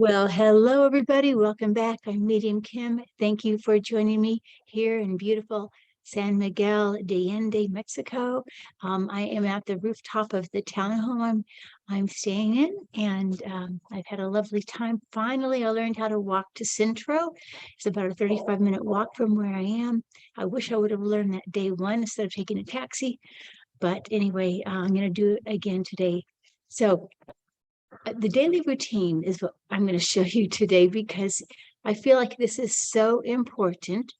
Well, hello, everybody. Welcome back. I'm Medium Kim. Thank you for joining me here in beautiful San Miguel de Allende, Mexico. I am at the rooftop of the townhome I'm staying in, and I've had a lovely time. Finally, I learned how to walk to Centro. It's about a 35-minute walk from where I am. I wish I would have learned that day one instead of taking a taxi. But anyway, I'm going to do it again today. So the daily routine is what I'm going to show you today because I feel like this is so important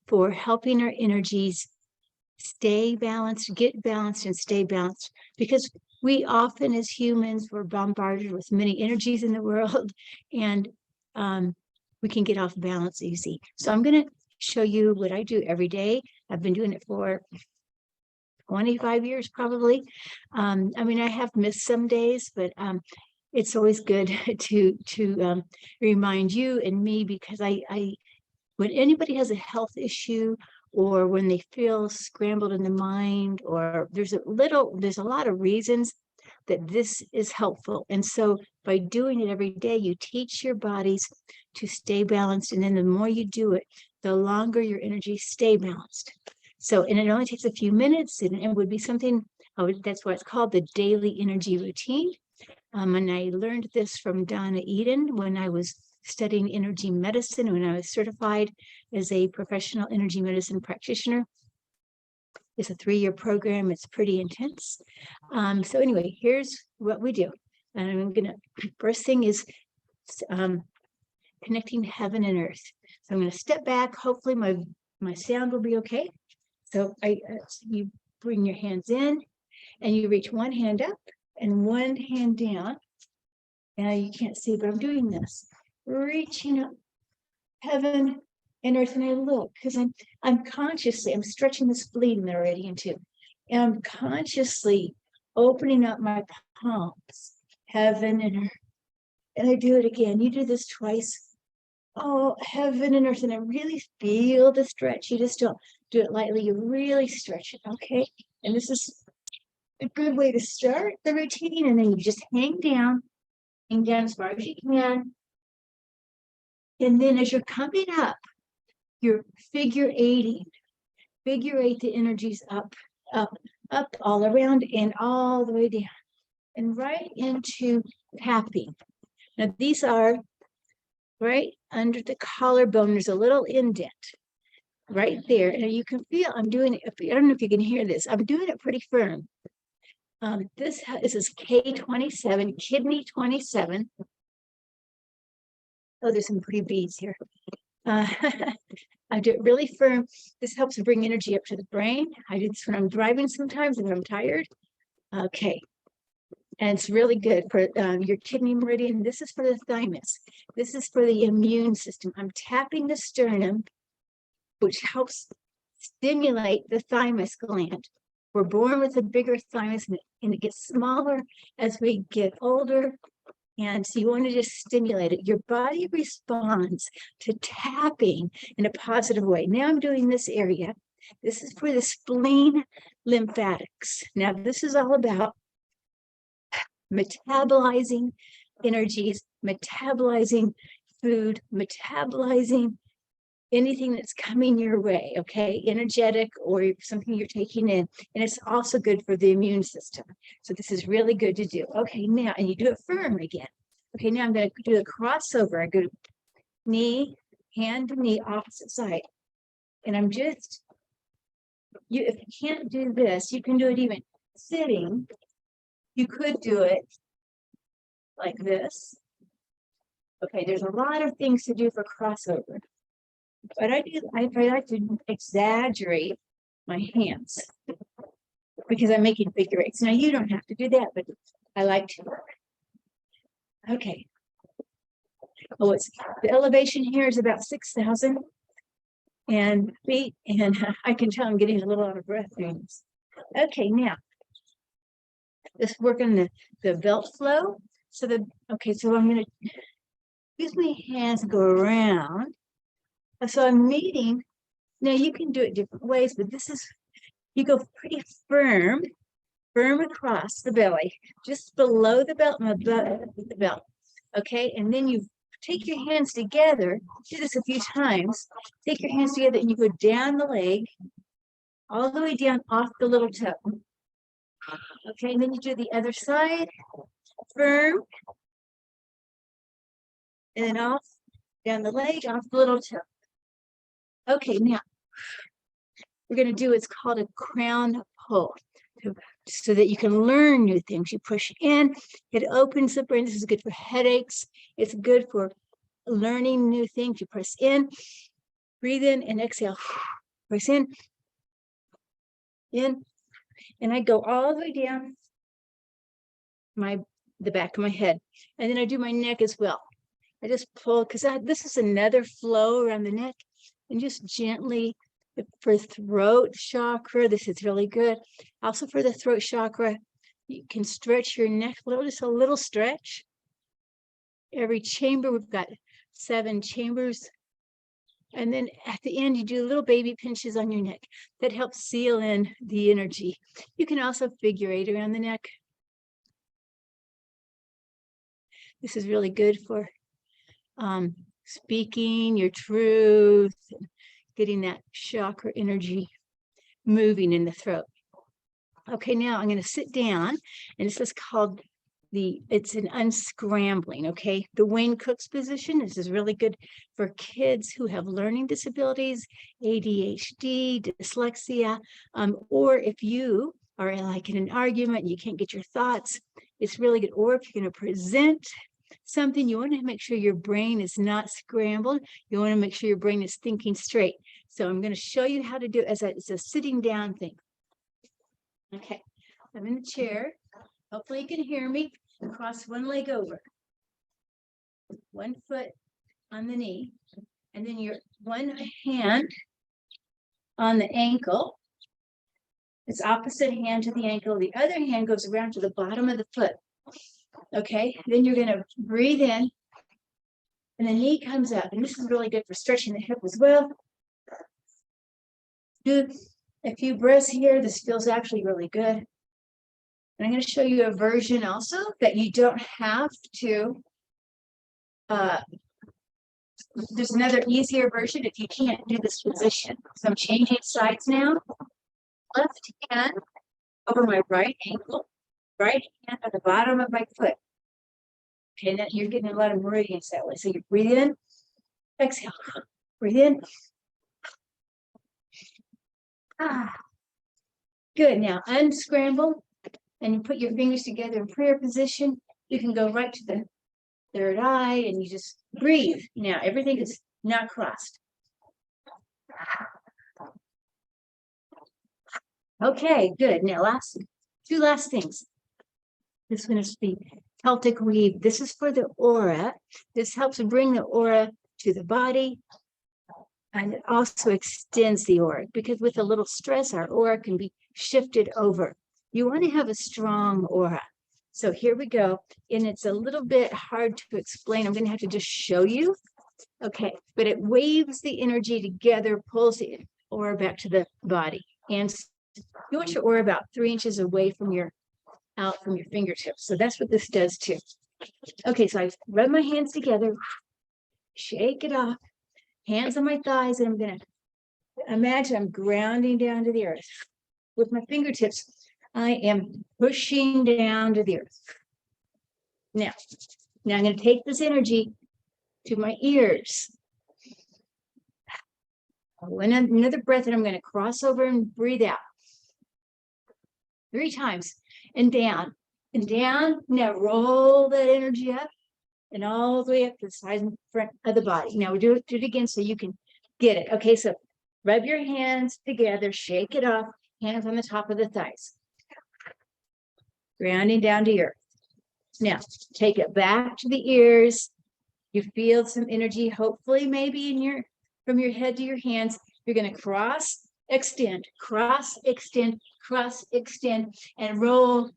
for helping our energies stay balanced, get balanced, and stay balanced. Because we often, as humans, we're bombarded with many energies in the world, and we can get off balance easy. So I'm going to show you what I do every day. I've been doing it for 25 years, probably. I mean, I have missed some days, but it's always good to remind you and me, because I when anybody has a health issue, or when they feel scrambled in the mind, or there's a lot of reasons that this is helpful. And so by doing it every day, you teach your bodies to stay balanced. And then the more you do it, the longer your energy stay balanced. So, and it only takes a few minutes, and it would be something, that's why it's called the daily energy routine. And I learned this from Donna Eden when I was studying energy medicine, when I was certified as a professional energy medicine practitioner. It's a 3-year program. It's pretty intense. So anyway, here's what we do. And I'm going to, first thing is connecting heaven and earth. So I'm going to step back. Hopefully my sound will be okay. So you bring your hands in and you reach one hand up and one hand down. Now you can't see, but I'm doing this, reaching up heaven and earth, and I look because I'm consciously, I'm stretching the spleen meridian too, and I'm consciously opening up my palms, heaven and earth, and I do it again. You do this twice. Oh, heaven and earth, and I really feel the stretch. You just don't do it lightly. You really stretch it, okay? And this is a good way to start the routine, and then you just hang down as far as you can. And then as you're coming up, you're figure eighting. Figure eight the energies up, up, up, all around, and all the way down. And right into tapping. Now these are right under the collarbone. There's a little indent right there. And you can feel I'm doing it. I don't know if you can hear this. I'm doing it pretty firm. This is K27, kidney 27. Oh, there's some pretty beads here. I do it really firm. This helps bring energy up to the brain. I do this when I'm driving sometimes and I'm tired. Okay. And it's really good for your kidney meridian. This is for the thymus. This is for the immune system. I'm tapping the sternum, which helps stimulate the thymus gland. We're born with a bigger thymus, and it gets smaller as we get older. And so you want to just stimulate it. Your body responds to tapping in a positive way. Now I'm doing this area. This is for the spleen lymphatics. Now this is all about metabolizing energies, metabolizing food, metabolizing anything that's coming your way, okay? Energetic or something you're taking in. And it's also good for the immune system. So this is really good to do. Okay, now, and you do it firm again. Okay, now I'm going to do the crossover. I go knee, hand to knee, opposite side. And I'm just, if you can't do this, you can do it even sitting. You could do it like this. Okay, there's a lot of things to do for crossover. But I like to exaggerate my hands because I'm making figure eights. Now you don't have to do that, but I like to. Okay. Oh, the elevation here is about 6,000 feet, and I can tell I'm getting a little out of breath doing this. Okay, now let's work on the belt flow. So so I'm going to use my hands, go around. So I'm meeting. Now you can do it different ways, but this is, you go pretty firm across the belly, just below the belt and above the belt. Okay, and then you take your hands together. Do this a few times. Take your hands together and you go down the leg, all the way down off the little toe. Okay, and then you do the other side, firm, and then off, down the leg, off the little toe. Okay, now we're going to do what's called a crown pull, so that you can learn new things. You push in, it opens the brain. This is good for headaches. It's good for learning new things. You press in, breathe in, and exhale. Press in, and I go all the way down the back of my head, and then I do my neck as well. I just pull, because this is another flow around the neck, and just gently. For throat chakra, this is really good. Also for the throat chakra, you can stretch your neck a little, just a little stretch. Every chamber, we've got 7 chambers. And then at the end, you do little baby pinches on your neck. That helps seal in the energy. You can also figure 8 around the neck. This is really good for speaking your truth, getting that chakra energy moving in the throat. Okay, now I'm going to sit down, and this is called it's an unscrambling, okay? The Wayne Cook's position. This is really good for kids who have learning disabilities, ADHD, dyslexia, or if you are like in an argument and you can't get your thoughts, it's really good. Or if you're going to present something, you want to make sure your brain is not scrambled. You want to make sure your brain is thinking straight. So I'm going to show you how to do it it's a sitting down thing. Okay, I'm in the chair. Hopefully you can hear me. Cross one leg over. 1 foot on the knee. And then your one hand on the ankle. It's opposite hand to the ankle. The other hand goes around to the bottom of the foot. Okay, then you're going to breathe in, and the knee comes up, and this is really good for stretching the hip as well. Do a few breaths here. This feels actually really good. And I'm going to show you a version also that you don't have to. There's another easier version if you can't do this position. So I'm changing sides now. Left hand over my right ankle, right hand on the bottom of my foot. Okay, now you're getting a lot of meridians that way. So you breathe in, exhale, breathe in. Good. Now unscramble, and you put your fingers together in prayer position. You can go right to the third eye, and you just breathe. Now everything is not crossed. Okay, good. Now two last things. This one is the Celtic weave. This is for the aura. This helps bring the aura to the body, and it also extends the aura, because with a little stress, our aura can be shifted over. You want to have a strong aura. So here we go. And it's a little bit hard to explain. I'm going to have to just show you. Okay, but it waves the energy together, pulls the aura back to the body. And you want your aura about 3 inches away from out from your fingertips. So that's what this does too. Okay, so I rub my hands together, shake it off, hands on my thighs, and I'm going to imagine I'm grounding down to the earth. With my fingertips, I am pushing down to the earth. Now I'm going to take this energy to my ears. Another breath, and I'm going to cross over and breathe out. 3 times. And down, and down. Now roll that energy up and all the way up to the side and front of the body. Now we do it again so you can get it. Okay, so rub your hands together, shake it off, hands on the top of the thighs. Grounding down to earth. Now take it back to the ears. You feel some energy, hopefully maybe from your head to your hands. You're going to cross, extend, cross, extend, cross, extend, and roll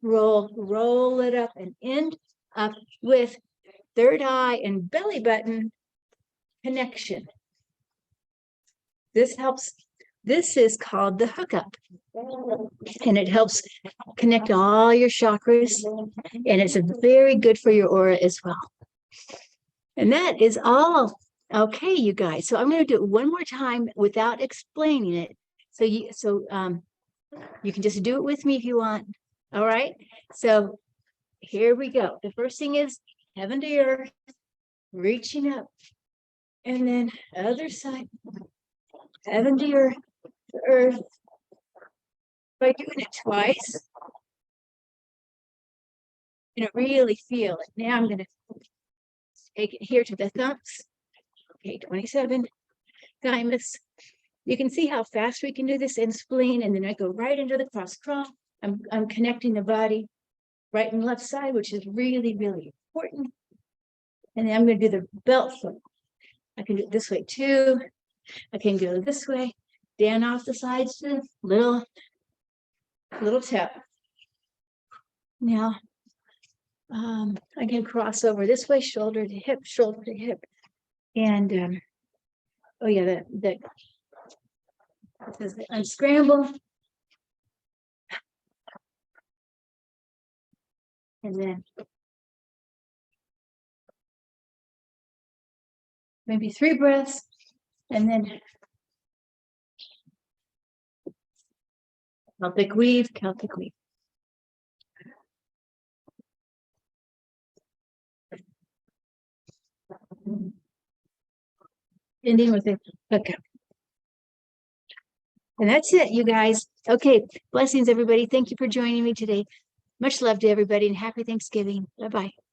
it up and end up with third eye and belly button connection. This helps. This is called the hookup, and it helps connect all your chakras, and it's very good for your aura as well. And that is all. Okay, you guys. So I'm going to do it one more time without explaining it. So you can just do it with me if you want. All right. So here we go. The first thing is heaven to earth, reaching up. And then other side, heaven to earth. By doing it twice, you're going to really feel it. Now I'm going to take it here to the thumbs. Okay, 27, thymus. You can see how fast we can do this, and spleen, and then I go right into the cross crawl. I'm connecting the body, right and left side, which is really, really important. And then I'm going to do the belt foot. I can do it this way too. I can go this way, down off the sides to little tap. Now, I can cross over this way, shoulder to hip, and oh yeah, this is the unscramble, and then maybe 3 breaths, and then Celtic weave. Ending with it. Okay. And that's it, you guys. Okay. Blessings, everybody. Thank you for joining me today. Much love to everybody and happy Thanksgiving. Bye-bye.